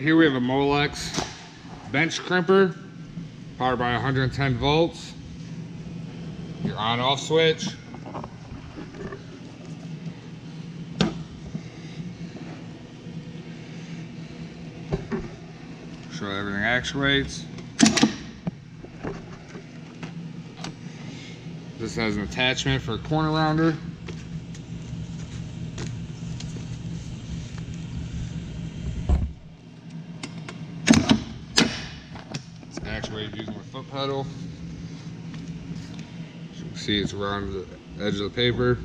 Here we have a Molex bench crimper, powered by 110 volts. Your on-off switch. Show everything actuates. This has an attachment for a corner rounder. It's actuated using the foot pedal. As you can see, it's around the edge of the paper.